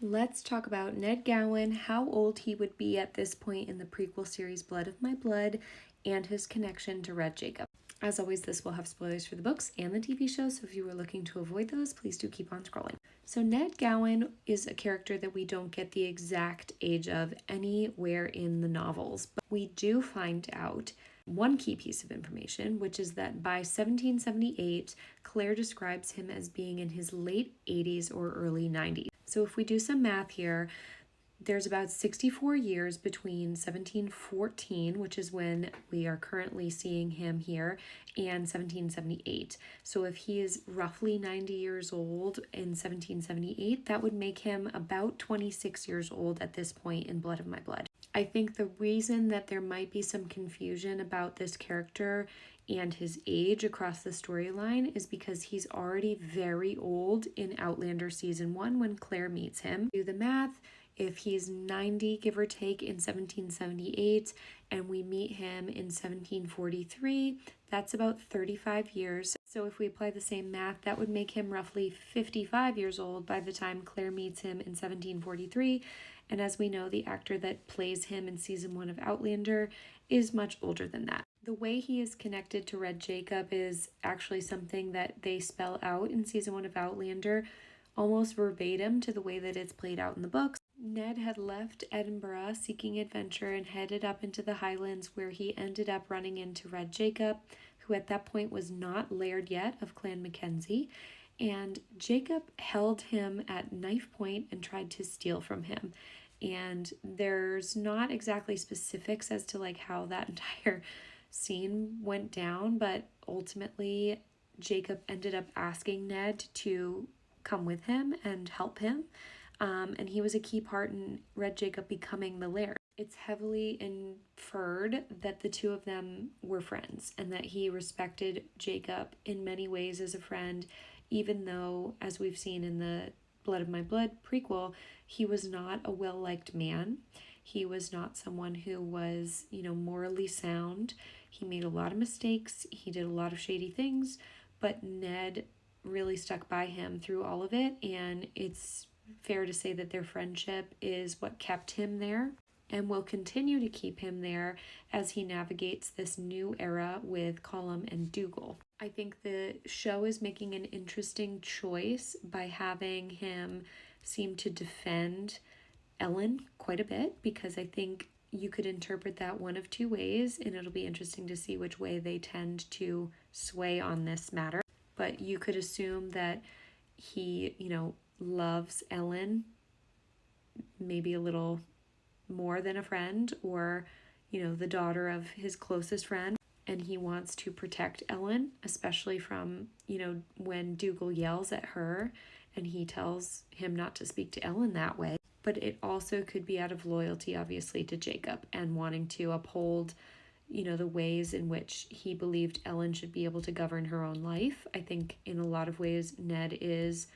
Let's talk about Ned Gowan, how old he would be at this point in the prequel series Blood of My Blood, and his connection to Red Jacob. As always, this will have spoilers for the books and the TV show, so if you were looking to avoid those, please do keep on scrolling. So Ned Gowan is a character that we don't get the exact age of anywhere in the novels, but we do find out one key piece of information, which is that by 1778, Claire describes him as being in his late 80s or early 90s. So if we do some math here, there's about 64 years between 1714, which is when we are currently seeing him here, and 1778. So if he is roughly 90 years old in 1778, that would make him about 26 years old at this point in Blood of My Blood. I think the reason that there might be some confusion about this character and his age across the storyline is because he's already very old in Outlander season 1 when Claire meets him. Do the math. If he's 90, give or take, in 1778, and we meet him in 1743, that's about 35 years. So if we apply the same math, that would make him roughly 55 years old by the time Claire meets him in 1743. And as we know, the actor that plays him in season 1 of Outlander is much older than that. The way he is connected to Red Jacob is actually something that they spell out in season 1 of Outlander, almost verbatim to the way that it's played out in the books. Ned had left Edinburgh seeking adventure and headed up into the Highlands, where he ended up running into Red Jacob, who at that point was not laird yet of Clan Mackenzie, and Jacob held him at knife point and tried to steal from him. And there's not exactly specifics as to how that entire scene went down, but ultimately Jacob ended up asking Ned to come with him and help him. And he was a key part in Red Jacob becoming the laird. It's heavily inferred that the two of them were friends and that he respected Jacob in many ways as a friend, even though, as we've seen in the Blood of My Blood prequel, he was not a well-liked man. He was not someone who was, morally sound. He made a lot of mistakes. He did a lot of shady things, but Ned really stuck by him through all of it, and it's fair to say that their friendship is what kept him there and will continue to keep him there as he navigates this new era with Colum and Dougal. I think the show is making an interesting choice by having him seem to defend Ellen quite a bit, because I think you could interpret that one of two ways, and it'll be interesting to see which way they tend to sway on this matter. But you could assume that he, loves Ellen maybe a little more than a friend, or, the daughter of his closest friend, and he wants to protect Ellen, especially from, when Dougal yells at her and he tells him not to speak to Ellen that way. But it also could be out of loyalty, obviously, to Jacob and wanting to uphold the ways in which he believed Ellen should be able to govern her own life. I think in a lot of ways Ned is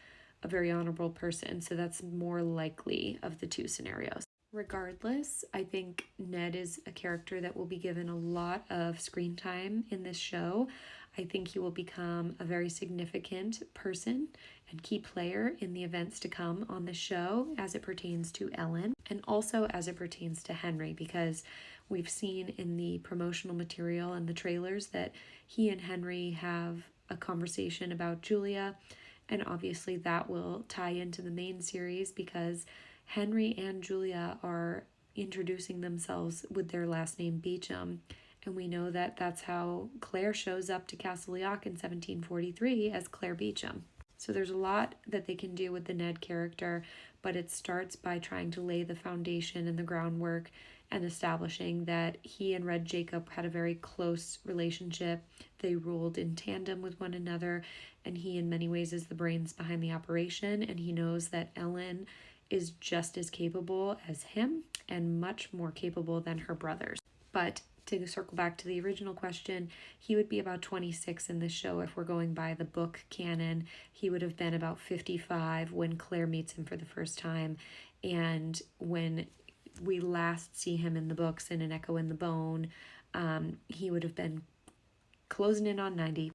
a very honorable person, so that's more likely of the two scenarios. Regardless, I think Ned is a character that will be given a lot of screen time in this show. I think he will become a very significant person and key player in the events to come on the show as it pertains to Ellen, and also as it pertains to Henry, because we've seen in the promotional material and the trailers that he and Henry have a conversation about Julia, and obviously that will tie into the main series because Henry and Julia are introducing themselves with their last name Beecham, and we know that that's how Claire shows up to Castle Leoch in 1743 as Claire Beecham. So there's a lot that they can do with the Ned character, but it starts by trying to lay the foundation and the groundwork and establishing that he and Red Jacob had a very close relationship. They ruled in tandem with one another, and he in many ways is the brains behind the operation, and he knows that Ellen is just as capable as him and much more capable than her brothers. But to circle back to the original question, he would be about 26 in this show if we're going by the book canon. He would have been about 55 when Claire meets him for the first time, and when we last see him in the books in An Echo in the Bone, he would have been closing in on 90.